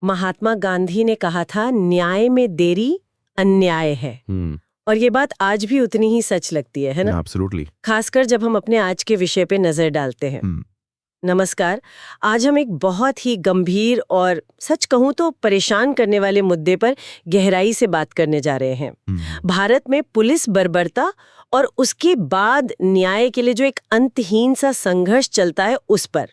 महात्मा गांधी ने कहा था, न्याय में देरी अन्याय है। और ये बात आज भी उतनी ही सच लगती है ना? एब्सोल्युटली। खासकर जब हम अपने आज के विषय पे नजर डालते हैं। नमस्कार, आज हम एक बहुत ही गंभीर और सच कहूं तो परेशान करने वाले मुद्दे पर गहराई से बात करने जा रहे हैं। भारत में पुलिस बर्बरता और उसके बाद न्याय के लिए जो एक अंतहीन सा संघर्ष चलता है, उस पर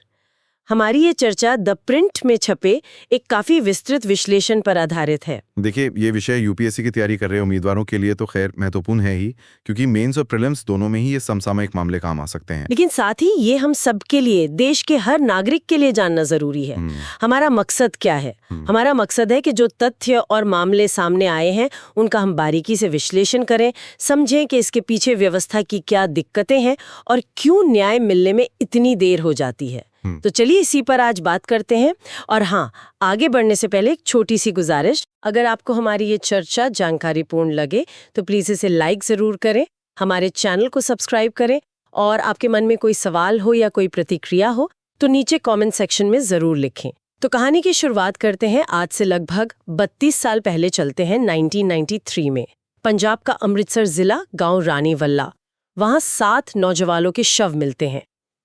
हमारी ये चर्चा द प्रिंट में छपे एक काफी विस्तृत विश्लेषण पर आधारित है। देखिए, ये विषय यूपीएससी की तैयारी कर रहे उम्मीदवारों के लिए तो खैर महत्वपूर्ण है ही, क्योंकि मेंस और प्रीलिम्स दोनों में ही ये समसामयिक मामले काम आ सकते हैं। लेकिन साथ ही ये हम सब के लिए, देश के हर नागरिक के लिए जानना जरूरी है। हमारा मकसद क्या है? हमारा मकसद है कि जो तथ्य और मामले सामने आए हैं उनका हम बारीकी से विश्लेषण करें, समझें कि इसके पीछे व्यवस्था की क्या दिक्कतें हैं और क्यों न्याय मिलने में इतनी देर हो जाती है। तो चलिए इसी पर आज बात करते हैं। और हाँ, आगे बढ़ने से पहले एक छोटी सी गुजारिश, अगर आपको हमारी ये चर्चा जानकारीपूर्ण लगे तो प्लीज इसे लाइक जरूर करें, हमारे चैनल को सब्सक्राइब करें, और आपके मन में कोई सवाल हो या कोई प्रतिक्रिया हो तो नीचे कमेंट सेक्शन में जरूर लिखें। तो कहानी की शुरुआत करते हैं आज से लगभग 32 साल पहले चलते हैं 1993 में। पंजाब का अमृतसर जिला, गांव रानीवल्ला। वहां 7 नौजवानों के शव मिलते हैं।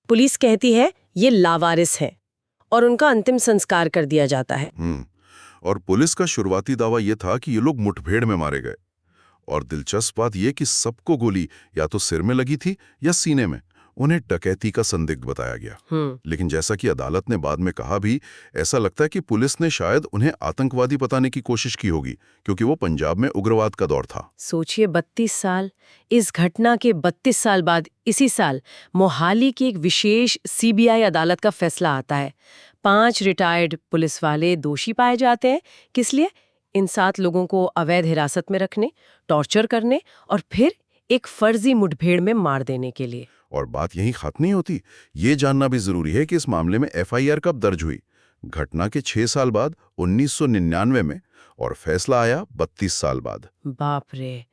पुलिस कहती है ये लावारिस है और उनका अंतिम संस्कार कर दिया जाता है। और पुलिस का शुरुआती दावा ये था कि ये लोग मुठभेड़ में मारे गए। और दिलचस्प बात ये कि सबको गोली या तो सिर में लगी थी या सीने में। उन्हें डकैती का संदिग्ध बताया गया। लेकिन जैसा कि अदालत ने बाद में कहा भी, ऐसा लगता है कि पुलिस ने शायद उन्हें आतंकवादी बताने की कोशिश की होगी, क्योंकि वो पंजाब में उग्रवाद का दौर था। सोचिए, 32 साल। इस घटना के 32 साल बाद इसी साल मोहाली की एक विशेष सीबीआई अदालत का फैसला आता है। 5 रिटायर्ड पुलिस वाले दोषी पाए जाते हैं। किस लिए? इन 7 लोगों को अवैध हिरासत में रखने, टॉर्चर करने और फिर एक फर्जी मुठभेड़ में मार देने के लिए। और बात यहीं खत्म नहीं होती। ये जानना भी जरूरी है कि इस मामले में एफआईआर कब दर्ज हुई। घटना के 6 साल बाद 1999 में, और फैसला आया 32 साल बाद। बाप रे,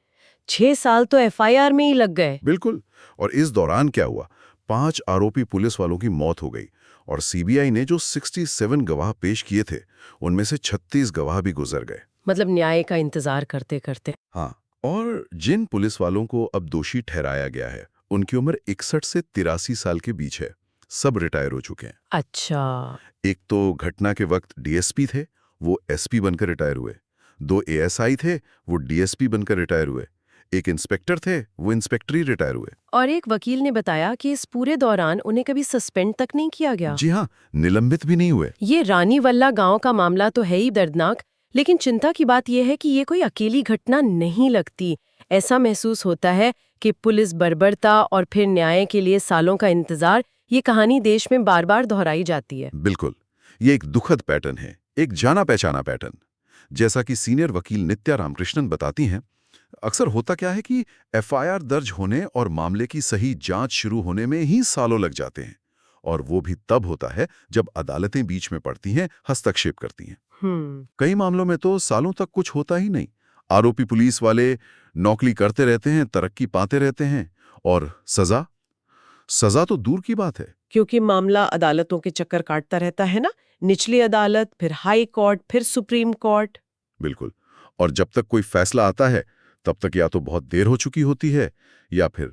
6 साल तो एफआईआर में ही लग गए। बिल्कुल। और इस दौरान क्या हुआ? 5 आरोपी पुलिस वालों की मौत हो गई, और सीबीआई ने जो 67 गवाह पेश किए थे, उनमें से 36 गवाह भी गुजर गए। मतलब न्याय का इंतजार करते करते। हाँ, और जिन पुलिस वालों को अब दोषी ठहराया गया है, उनकी उम्र 61 से 83 साल के बीच है। सब रिटायर हो चुके हैं। अच्छा। एक तो घटना के वक्त डीएसपी थे, वो एसपी बनकर रिटायर हुए। 2 एएसआई थे, वो डीएसपी बनकर रिटायर हुए। एक इंस्पेक्टर थे, वो इंस्पेक्टर रिटायर हुए। और एक वकील ने बताया कि इस पूरे दौरान उन्हें कभी सस्पेंड तक नहीं किया गया। जी हाँ, निलंबित भी नहीं हुए। ये रानीवल्ला गांव का मामला तो है ही दर्दनाक, लेकिन चिंता की बात यह है कि ये कोई अकेली घटना नहीं लगती। ऐसा महसूस होता है कि पुलिस बर्बरता और फिर न्याय के लिए सालों का इंतजार, ये कहानी देश में बार बार दोहराई जाती है। बिल्कुल, ये एक दुखद पैटर्न है, एक जाना पहचाना पैटर्न। जैसा कि सीनियर वकील नित्या रामकृष्णन बताती हैं, अक्सर होता क्या है कि एफआईआर दर्ज होने और मामले की सही जांच शुरू होने में ही सालों लग जाते हैं, और वो भी तब होता है जब अदालतें बीच में पड़ती हैं, हस्तक्षेप करती हैं। कई मामलों में तो सालों तक कुछ होता ही नहीं। आरोपी पुलिस वाले नौकरी करते रहते हैं, तरक्की पाते रहते हैं, और सजा तो दूर की बात है, क्योंकि मामला अदालतों के चक्कर काटता रहता है ना। निचली अदालत, फिर हाई कोर्ट, फिर सुप्रीम कोर्ट। बिल्कुल। और जब तक कोई फैसला आता है, तब तक या तो बहुत देर हो चुकी होती है, या फिर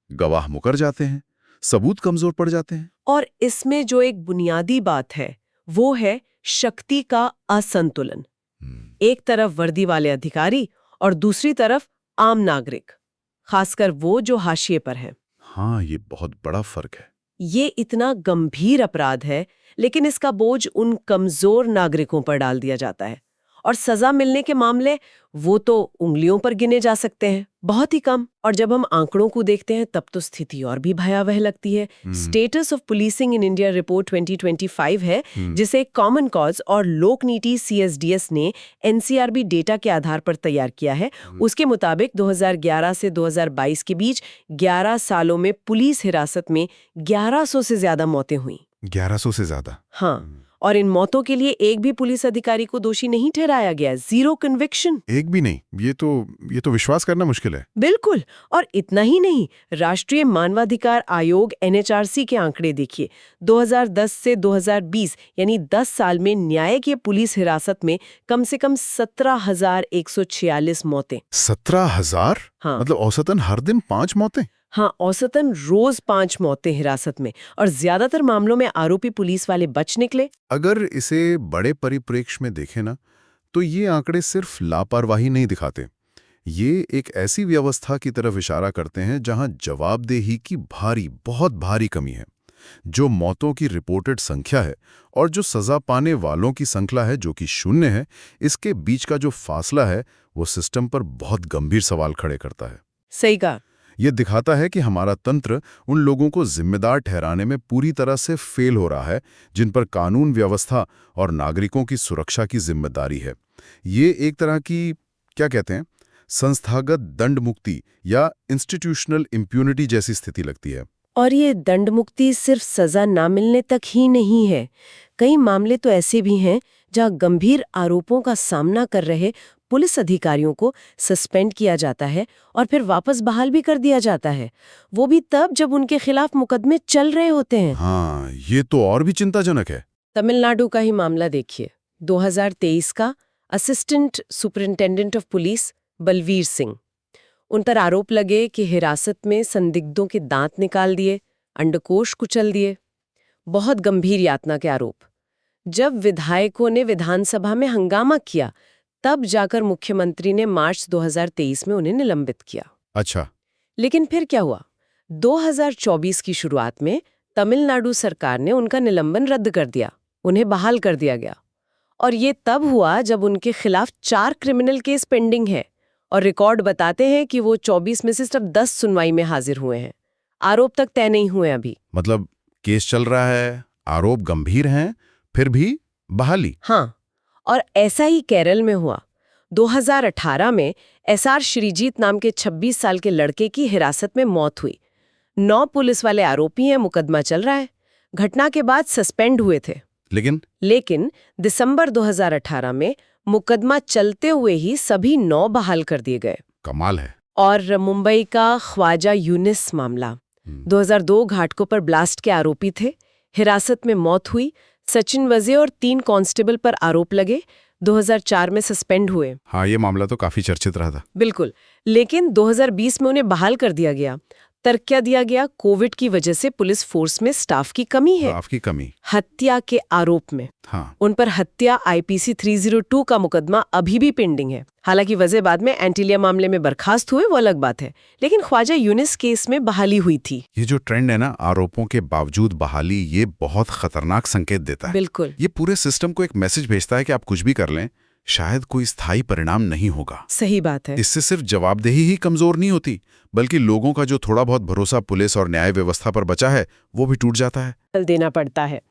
गवाह मुकर जाते हैं, सबूत कमजोर पड़ जाते हैं। और इसमें जो एक बुनियादी बात है, वो है शक्ति का असंतुलन। एक तरफ वर्दी वाले अधिकारी और दूसरी तरफ आम नागरिक, खासकर वो जो हाशिए पर है। हाँ, ये बहुत बड़ा फर्क है। ये इतना गंभीर अपराध है, लेकिन इसका बोझ उन कमजोर नागरिकों पर डाल दिया जाता है। और सजा मिलने के मामले, वो तो उंगलियों पर गिने जा सकते हैं, बहुत ही कम। और जब हम आंकड़ों को देखते हैं तब तो स्थिति और भी भयावह लगती है। Status of policing in India report 2025 है, जिसे कॉमन कॉज और लोक नीति CSDS ने NCRB डेटा के आधार पर तैयार किया है। उसके मुताबिक 2011 से 2022 के बीच 11 सालों में पुलिस हिरासत में 1100 से ज्यादा मौतें हुई। 1100 से ज्यादा? हाँ, और इन मौतों के लिए एक भी पुलिस अधिकारी को दोषी नहीं ठहराया गया, 0 कन्विक्शन। एक भी नहीं। ये तो विश्वास करना मुश्किल है। बिल्कुल। और इतना ही नहीं, राष्ट्रीय मानवाधिकार आयोग NHRC के आंकड़े देखिए, 2010 से 2020 यानी 10 साल में न्यायिक पुलिस हिरासत में कम से कम 17,146 मौतें। 17,000? हाँ। मतलब औसतन हर दिन 5 मौतें? हाँ, औसतन रोज 5 मौतें हिरासत में, और ज्यादातर मामलों में आरोपी पुलिस वाले बच निकले। अगर इसे बड़े परिप्रेक्ष्य में देखें ना, तो ये आंकड़े सिर्फ लापरवाही नहीं दिखाते। ये एक ऐसी व्यवस्था की तरफ इशारा करते हैं जहां जवाबदेही की बहुत भारी कमी है। जो मौतों की रिपोर्टेड संख्या है और जो सजा पाने वालों की संख्या है जो कि 0 है, इसके बीच का जो फासला है वो सिस्टम पर बहुत गंभीर सवाल खड़े करता है। सही कहा। ये दिखाता है कि हमारा तंत्र उन लोगों को जिम्मेदार ठहराने में पूरी तरह से फेल हो रहा है जिन पर कानून व्यवस्था और नागरिकों की सुरक्षा की जिम्मेदारी है। ये एक तरह की, क्या कहते हैं, संस्थागत दंड मुक्ति या इंस्टीट्यूशनल इम्प्यूनिटी जैसी स्थिति लगती है। और ये दंड मुक्ति सिर्फ सजा ना मिलने तक ही नहीं है। कई मामले तो ऐसे भी हैं जहां गंभीर आरोपों का सामना कर रहे पुलिस अधिकारियों को सस्पेंड किया जाता है और फिर वापस बहाल भी कर दिया जाता है, वो भी तब जब उनके खिलाफ मुकदमे चल रहे होते हैं। हाँ, ये तो और भी चिंताजनक है। तमिलनाडु का ही मामला देखिए, 2023 का assistant superintendent of police Balvir Singh. उन पर आरोप लगे कि हिरासत में संदिग्धों के दांत निकाल दिए, अंडकोश कुचल दिए। बहुत गंभीर यातना के आरोप। जब विधायकों ने विधानसभा में हंगामा किया, तब जाकर मुख्यमंत्री ने मार्च 2023 में उन्हें निलंबित किया। अच्छा। लेकिन फिर क्या हुआ? 2024 की शुरुआत में तमिलनाडु सरकार ने उनका निलंबन रद्द कर दिया, उन्हें बहाल कर दिया गया। और ये तब हुआ जब उनके खिलाफ 4 क्रिमिनल केस पेंडिंग है और रिकॉर्ड बताते हैं कि वो 24 में से सिर्फ 10 सुनवाई में हाजिर हुए हैं। आरोप तक तय नहीं हुए अभी। मतलब केस चल रहा है, आरोप गंभीर हैं, फिर भी बहाली। हाँ, और ऐसा ही केरल में हुआ। 2018 में SR श्रीजीत नाम के 26 साल के लड़के की हिरासत में मौत हुई। 9 पुलिस वाले आरोपी हैं, मुकदमा चल रहा है। घटना के बाद सस्पेंड हुए थे, लेकिन दिसंबर 2018 में मुकदमा चलते हुए ही सभी 9 बहाल कर दिए गए। कमाल है। और मुंबई का ख्वाजा यूनिस मामला, 2002 घाटकोपर ब्लास्ट के आरोपी थे, हिरासत में मौत हुई। सचिन वजे और 3 कांस्टेबल पर आरोप लगे, 2004 में सस्पेंड हुए। हाँ, ये मामला तो काफी चर्चित रहा था। बिल्कुल, लेकिन 2020 में उन्हें बहाल कर दिया गया। तर्क क्या दिया गया? कोविड की वजह से पुलिस फोर्स में स्टाफ की कमी है। स्टाफ की कमी। हत्या के आरोप में उन पर हत्या IPC 302 का मुकदमा अभी भी पेंडिंग है। हालांकि वजह बाद में एंटीलिया मामले में बर्खास्त हुए, वो अलग बात है, लेकिन ख्वाजा यूनिस केस में बहाली हुई थी। ये जो ट्रेंड है ना, आरोपों के बावजूद बहाली, ये बहुत खतरनाक संकेत देता है। बिल्कुल, ये पूरे सिस्टम को एक मैसेज भेजता है कि आप कुछ भी कर लें, शायद कोई स्थायी परिणाम नहीं होगा। सही बात है। इससे सिर्फ जवाबदेही ही कमजोर नहीं होती, बल्कि लोगों का जो थोड़ा बहुत भरोसा पुलिस और न्याय व्यवस्था पर बचा है वो भी टूट जाता है। देना पड़ता है।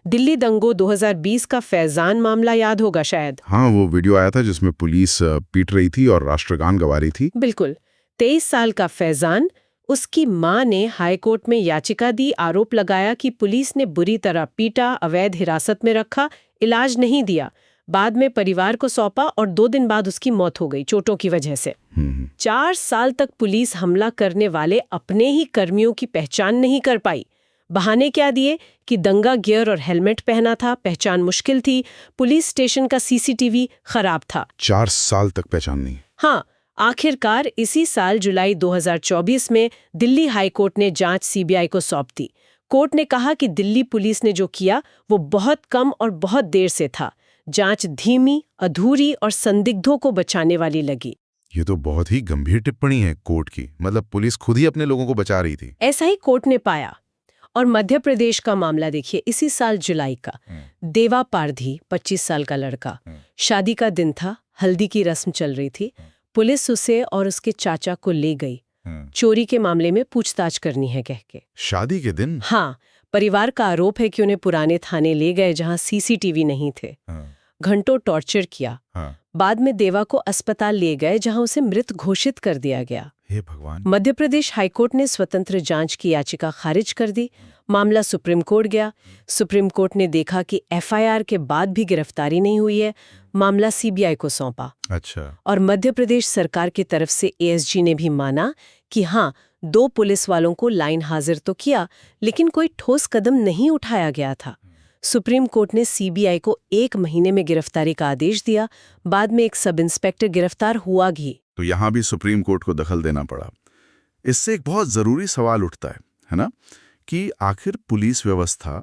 दिल्ली दंगों 2020 का फैजान मामला याद होगा शायद। हाँ, वो वीडियो आया था जिसमें पुलिस पीट रही थी और राष्ट्रगान गवा रही थी। बिल्कुल। 23 साल का फैजान, उसकी मां ने हाईकोर्ट में याचिका दी, आरोप लगाया कि पुलिस ने बुरी तरह पीटा, अवैध हिरासत में रखा, इलाज नहीं दिया। बाद में परिवार को सौंपा और 2 दिन बाद उसकी मौत हो गई चोटों की वजह से। 4 साल तक पुलिस हमला करने वाले अपने ही कर्मियों की पहचान नहीं कर पाई। बहाने क्या दिए कि दंगा गियर और हेलमेट पहना था, पहचान मुश्किल थी, पुलिस स्टेशन का CCTV खराब था। 4 साल तक पहचान नहीं। हाँ, आखिरकार इसी साल जुलाई 2024 में दिल्ली हाईकोर्ट ने जांच CBI को सौंप दी। कोर्ट ने कहा कि दिल्ली पुलिस ने जो किया वो बहुत कम और बहुत देर से था। जांच धीमी, अधूरी और संदिग्धों को बचाने वाली लगी। ये तो बहुत ही गंभीर टिप्पणी है कोर्ट की। मतलब पुलिस खुद ही अपने लोगों को बचा रही थी। ऐसा ही कोर्ट ने पाया। और मध्य प्रदेश का मामला देखिए, इसी साल जुलाई का। देवा पारधी, 25 साल का लड़का, शादी का दिन था, हल्दी की रस्म चल रही थी। पुलिस उसे और उसके चाचा को ले गई, चोरी के मामले में पूछताछ करनी है कह के। शादी के दिन? हाँ, परिवार का आरोप है कि उन्हें पुराने थाने ले गए जहां CCTV नहीं थे। घंटों टॉर्चर किया। बाद में देवा को अस्पताल ले गए जहां उसे मृत घोषित कर दिया गया। हे भगवान। मध्य प्रदेश हाईकोर्ट ने स्वतंत्र जांच की याचिका खारिज कर दी। मामला सुप्रीम कोर्ट गया। सुप्रीम कोर्ट ने देखा कि एफआईआर के बाद भी गिरफ्तारी नहीं हुई है। मामला सीबीआई को सौंपा। अच्छा। और मध्य प्रदेश सरकार की तरफ से एएसजी ने भी माना कि हाँ, 2 पुलिस वालों को लाइन हाजिर तो किया, लेकिन कोई ठोस कदम नहीं उठाया गया था। सुप्रीम कोर्ट ने सीबीआई को 1 महीने में गिरफ्तारी का आदेश दिया। बाद में एक सब इंस्पेक्टर गिरफ्तार हुआ भी। तो यहाँ भी सुप्रीम कोर्ट को दखल देना पड़ा। इससे एक बहुत ज़रूरी सवाल उठता है ना, कि आखिर पुलिस व्यवस्था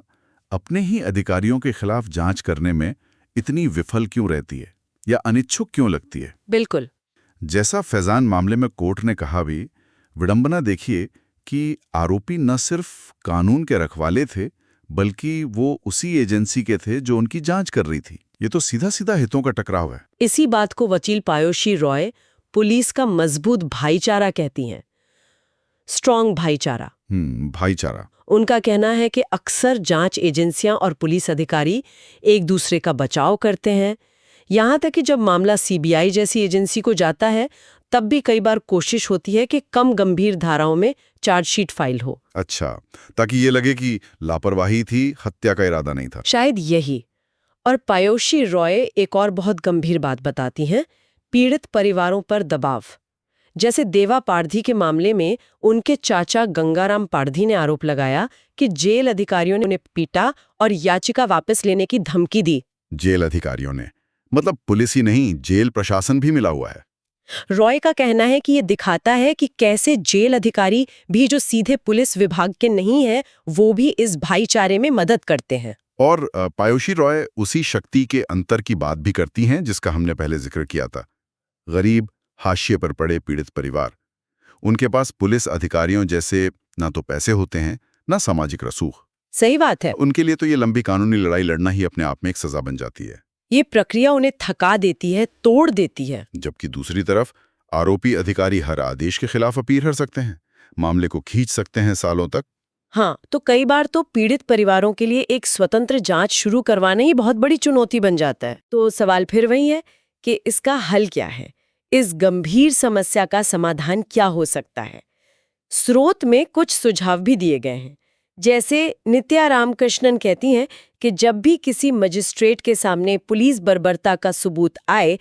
अपने ही अधिकारियों के खिलाफ जांच करने में इतनी विफल क्यों रहती है या अनिच्छुक क्यों लगती है। बिल्कुल। जैसा फैजान मामले में कोर्ट ने कहा भी, विडंबना देखिए कि आरोपी न सिर्फ कानून के रखवाले थे, बल्कि वो उसी एजेंसी के थे जो उनकी जांच कर रही थी। ये तो सीधा सीधा हितों का टकराव है। इसी बात को वकील पायोशी रॉय पुलिस का मजबूत भाईचारा कहती हैं। स्ट्रॉन्ग भाईचारा। भाईचारा। उनका कहना है कि अक्सर जांच एजेंसियां और पुलिस अधिकारी एक दूसरे का बचाव करते हैं। यहां तक कि जब मामला सीबीआई जैसी एजेंसी को जाता है, तब भी कई बार कोशिश होती है कि कम गंभीर धाराओं में चार्जशीट फाइल हो। अच्छा, ताकि ये लगे कि लापरवाही थी, हत्या का इरादा नहीं था। शायद यही। और पायोशी रॉय एक और बहुत गंभीर बात बताती हैं, पीड़ित परिवारों पर दबाव। जैसे देवा पारधी के मामले में उनके चाचा गंगाराम पारधी ने आरोप लगाया कि जेल अधिकारियों ने उन्हें पीटा और याचिका वापस लेने की धमकी दी। जेल अधिकारियों ने, मतलब पुलिस ही नहीं, जेल प्रशासन भी मिला हुआ है। रॉय का कहना है कि ये दिखाता है कि कैसे जेल अधिकारी भी जो सीधे पुलिस विभाग के नहीं है, वो भी इस भाईचारे में मदद करते हैं। और पायोशी रॉय उसी शक्ति के अंतर की बात भी करती हैं जिसका हमने पहले जिक्र किया था। गरीब, हाशिए पर पड़े पीड़ित परिवार, उनके पास पुलिस अधिकारियों जैसे ना तो पैसे होते हैं, ना सामाजिक रसूख। सही बात है। उनके लिए तो ये लंबी कानूनी लड़ाई लड़ना ही अपने आप में एक सजा बन जाती है। ये प्रक्रिया उन्हें थका देती है, तोड़ देती है। जबकि दूसरी तरफ आरोपी अधिकारी हर आदेश के खिलाफ अपील कर सकते हैं, मामले को खींच सकते हैं सालों तक। हाँ, तो कई बार तो पीड़ित परिवारों के लिए एक स्वतंत्र जांच शुरू करवाना ही बहुत बड़ी चुनौती बन जाता है। तो सवाल फिर वही है कि इसका हल क्या है? इस गंभीर समस्या का समाधान क्या हो सकता है? स्रोत में कुछ सुझाव भी दिए गए हैं। जैसे नित्या रामकृष्णन कहती हैं कि जब भी किसी मजिस्ट्रेट के सामने पुलिस बर्बरता का सबूत आए,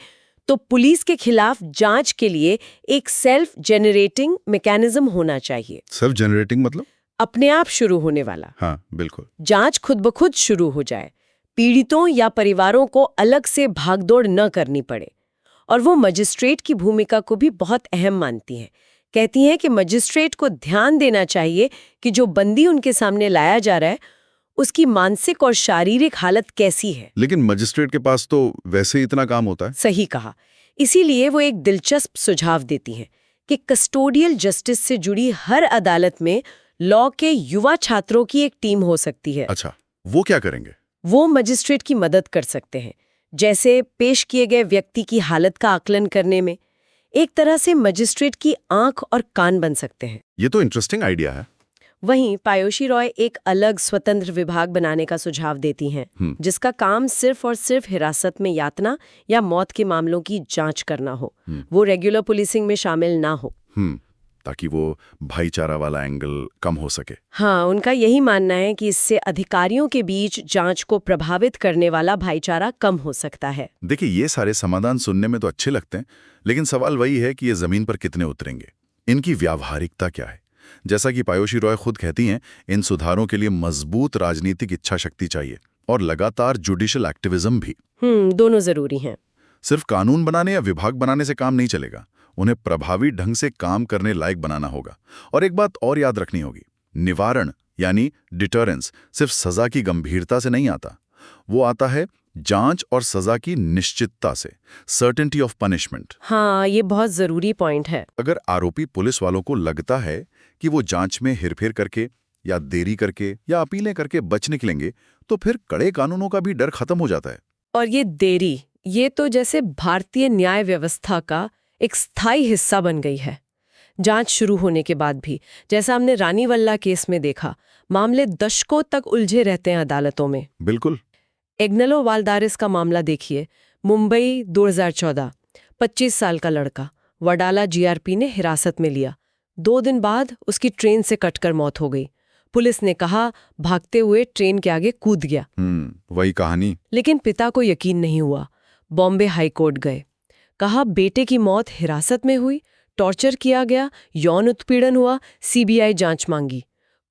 तो पुलिस के खिलाफ जांच के लिए एक सेल्फ जेनरेटिंग मैकेनिज्म होना चाहिए। सेल्फ जनरेटिंग मतलब? अपने आप शुरू होने वाला। हाँ, बिल्कुल। जांच खुद ब खुद शुरू हो जाए, पीड़ितों या परिवारों को अलग से भागदौड़ न करनी पड़े। और वो मजिस्ट्रेट की भूमिका को भी बहुत अहम मानती हैं। कहती हैं कि मजिस्ट्रेट को ध्यान देना चाहिए कि जो बंदी उनके सामने लाया जा रहा है, उसकी मानसिक और शारीरिक हालत कैसी है। लेकिन मजिस्ट्रेट के पास तो वैसे ही इतना काम होता है। सही कहा। इसीलिए वो एक दिलचस्प सुझाव देती हैं कि कस्टोडियल जस्टिस से जुड़ी हर अदालत में लॉ के युवा छात्रों की एक टीम हो सकती है। अच्छा, वो क्या करेंगे? वो मजिस्ट्रेट की मदद कर सकते हैं, जैसे पेश किए गए व्यक्ति की हालत का आकलन करने में। एक तरह से मजिस्ट्रेट की आंख और कान बन सकते हैं। ये तो इंटरेस्टिंग आइडिया है। वहीं पायोशी रॉय एक अलग स्वतंत्र विभाग बनाने का सुझाव देती हैं, जिसका काम सिर्फ और सिर्फ हिरासत में यातना या मौत के मामलों की जांच करना हो। वो रेगुलर पुलिसिंग में शामिल ना हो। ताकि वो भाईचारा वाला एंगल कम हो सके। हाँ, उनका यही मानना है कि इससे अधिकारियों के बीच जांच को प्रभावित करने वाला भाईचारा कम हो सकता है। देखिए, ये सारे समाधान सुनने में तो अच्छे लगते हैं, लेकिन सवाल वही है कि ये जमीन पर कितने उतरेंगे, इनकी व्यावहारिकता क्या है। जैसा कि पायोशी रॉय खुद कहती हैं, इन सुधारों के लिए मजबूत राजनीतिक इच्छा शक्ति चाहिए और लगातार जुडिशियल एक्टिविज्म भी। दोनों जरूरी हैं। सिर्फ कानून बनाने या विभाग बनाने से काम नहीं चलेगा, उन्हें प्रभावी ढंग से काम करने लायक बनाना होगा। और एक बात और याद रखनी होगी, निवारण यानी डिटरेंस सिर्फ सजा की गंभीरता से नहीं आता, वो आता है जांच और सजा की निश्चितता से, सर्टेनिटी ऑफ पनिशमेंट। हाँ, ये बहुत जरूरी पॉइंट है। अगर आरोपी पुलिस वालों को लगता है कि वो जांच में हेरफेर करके या देरी करके या अपीलें करके बच निकलेंगे, तो फिर कड़े कानूनों का भी डर खत्म हो जाता है। और ये देरी, ये तो जैसे भारतीय न्याय व्यवस्था का एक स्थायी हिस्सा बन गई है। जांच शुरू होने के बाद भी, जैसा हमने रानीवल्ला केस में देखा, मामले दशकों तक उलझे रहते हैं अदालतों में। बिल्कुल। एग्नेलो वालदारिस का मामला देखिए, मुंबई 2014, 25 साल का लड़का वडाला जीआरपी ने हिरासत में लिया। 2 दिन बाद उसकी ट्रेन से कटकर मौत हो गई। पुलिस ने कहा भागते हुए ट्रेन के आगे कूद गया। वही कहानी। लेकिन पिता को यकीन नहीं हुआ। बॉम्बे हाई कोर्ट गए। कहा बेटे की मौत हिरासत में हुई, टॉर्चर किया गया, यौन उत्पीड़न हुआ, सीबीआई जांच मांगी।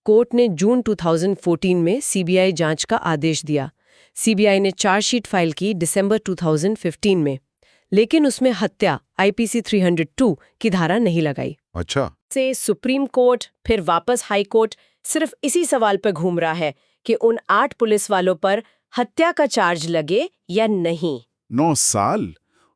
कोर्ट ने जून 2014 में सीबीआई जांच का आदेश दिया। सीबीआई ने चार्जशीट फाइल की दिसंबर 2015 में, लेकिन उसमें हत्या आईपीसी 302 की धारा नहीं लगाई। अच्छा। से सुप्रीम कोर्ट फिर वापस हाई कोर्ट सिर्फ इसी सवाल पर घूम रहा है कि उन 8 पुलिस वालों पर हत्या का चार्ज लगे या नहीं। 9 साल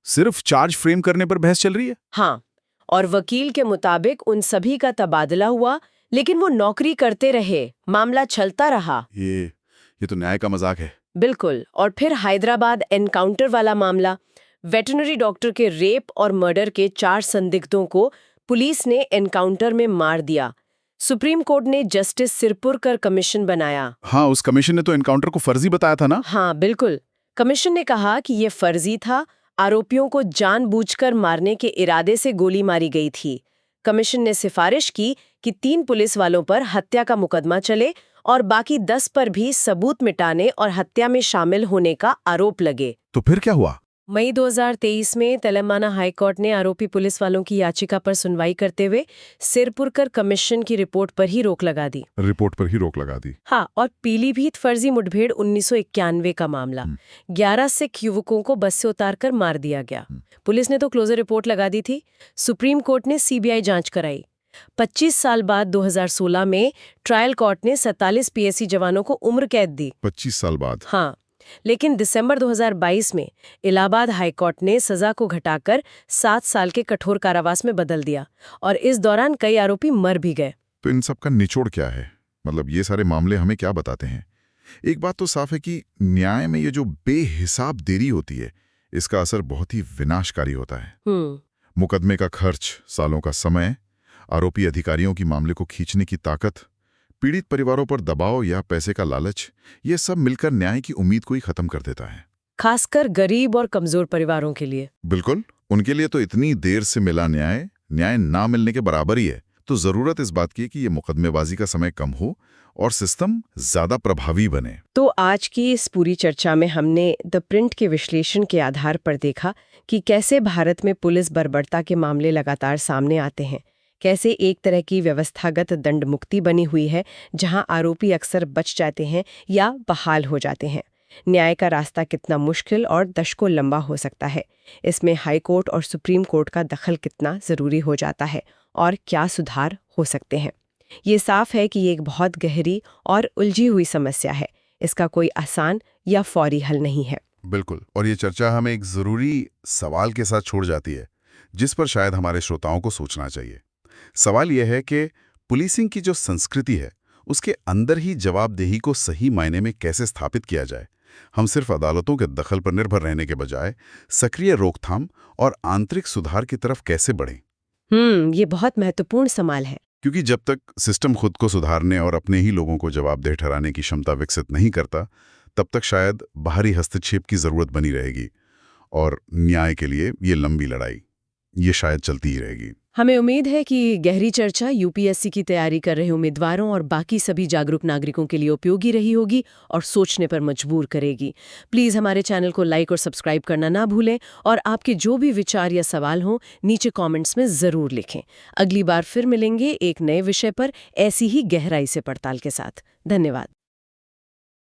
सिर्फ चार्ज फ्रेम करने पर बहस चल रही है। हाँ, और वकील के मुताबिक उन सभी का तबादला हुआ, लेकिन वो नौकरी करते रहे, मामला चलता रहा। ये तो न्याय का मजाक है। बिल्कुल। और फिर हैदराबाद एनकाउंटर वाला मामला, वेटरनरी डॉक्टर के रेप और मर्डर के 4 संदिग्धों को पुलिस ने एनकाउंटर में मार दिया। सुप्रीम कोर्ट ने जस्टिस सिरपुरकर कमीशन बनाया। हाँ, उस कमीशन ने तो एनकाउंटर को फर्जी बताया था ना। हाँ बिल्कुल। कमीशन ने कहा कि ये फर्जी था, आरोपियों को जानबूझकर मारने के इरादे से गोली मारी गई थी। कमीशन ने सिफारिश की कि 3 पुलिस वालों पर हत्या का मुकदमा चले और बाकी 10 पर भी सबूत मिटाने और हत्या में शामिल होने का आरोप लगे। तो फिर क्या हुआ? मई 2023 में तेलंगाना हाईकोर्ट ने आरोपी पुलिस वालों की याचिका पर सुनवाई करते हुए सिरपुरकर कमीशन की रिपोर्ट पर ही रोक लगा दी। हाँ, और पीलीभीत फर्जी मुठभेड़ 1991 का मामला, 11 सिख युवकों को बस से उतारकर मार दिया गया। पुलिस ने तो क्लोजर रिपोर्ट लगा दी थी। सुप्रीम कोर्ट ने सीबीआई जांच कराई। 25 साल बाद 2016 में ट्रायल कोर्ट ने 47 पीएसी जवानों को उम्र कैद दी। 25 साल बाद। हाँ, लेकिन दिसंबर 2022 में इलाहाबाद हाईकोर्ट ने सजा को घटाकर 7 साल के कठोर कारावास में बदल दिया और इस दौरान कई आरोपी मर भी गए। तो इन सब का निचोड़ क्या है? मतलब ये सारे मामले हमें क्या बताते हैं? एक बात तो साफ है कि न्याय में ये जो बेहिसाब देरी होती है, इसका असर बहुत ही विनाशकारी होता है। मुकदमे का खर्च, सालों का समय, आरोपी अधिकारियों की मामले को खींचने की ताकत, पीड़ित परिवारों पर दबाव या पैसे का लालच, ये सब मिलकर न्याय की उम्मीद को ही खत्म कर देता है। खासकर गरीब और कमजोर परिवारों के लिए। बिल्कुल, उनके लिए तो इतनी देर से मिला न्याय ना मिलने के बराबर ही है। तो जरूरत इस बात की है कि ये मुकदमेबाजी का समय कम हो और सिस्टम ज्यादा प्रभावी बने। तो आज की इस पूरी चर्चा में हमने द प्रिंट के विश्लेषण के आधार पर देखा कि कैसे भारत में पुलिस बर्बरता के मामले लगातार सामने आते हैं, कैसे एक तरह की व्यवस्थागत दंड मुक्ति बनी हुई है जहां आरोपी अक्सर बच जाते हैं या बहाल हो जाते हैं। न्याय का रास्ता कितना मुश्किल और दशकों लंबा हो सकता है। इसमें हाई कोर्ट और सुप्रीम कोर्ट का दखल कितना ज़रूरी हो जाता है और क्या सुधार हो सकते हैं। ये साफ है कि ये एक बहुत गहरी और उलझी हुई समस्या है। इसका कोई आसान या फौरी हल नहीं है। बिल्कुल, और ये चर्चा हमें एक जरूरी सवाल के साथ छोड़ जाती है, जिस पर शायद हमारे श्रोताओं को सोचना चाहिए। सवाल यह है कि पुलिसिंग की जो संस्कृति है, उसके अंदर ही जवाबदेही को सही मायने में कैसे स्थापित किया जाए। हम सिर्फ अदालतों के दखल पर निर्भर रहने के बजाय सक्रिय रोकथाम और आंतरिक सुधार की तरफ कैसे बढ़ें। ये बहुत महत्वपूर्ण सवाल है, क्योंकि जब तक सिस्टम खुद को सुधारने और अपने ही लोगों को जवाबदेह ठहराने की क्षमता विकसित नहीं करता, तब तक शायद बाहरी हस्तक्षेप की जरूरत बनी रहेगी और न्याय के लिए ये लंबी लड़ाई ये शायद चलती ही रहेगी। हमें उम्मीद है कि गहरी चर्चा यूपीएससी की तैयारी कर रहे उम्मीदवारों और बाकी सभी जागरूक नागरिकों के लिए उपयोगी रही होगी और सोचने पर मजबूर करेगी। प्लीज़ हमारे चैनल को लाइक और सब्सक्राइब करना ना भूलें और आपके जो भी विचार या सवाल हों नीचे कमेंट्स में ज़रूर लिखें। अगली बार फिर मिलेंगे एक नए विषय पर ऐसी ही गहराई से पड़ताल के साथ। धन्यवाद।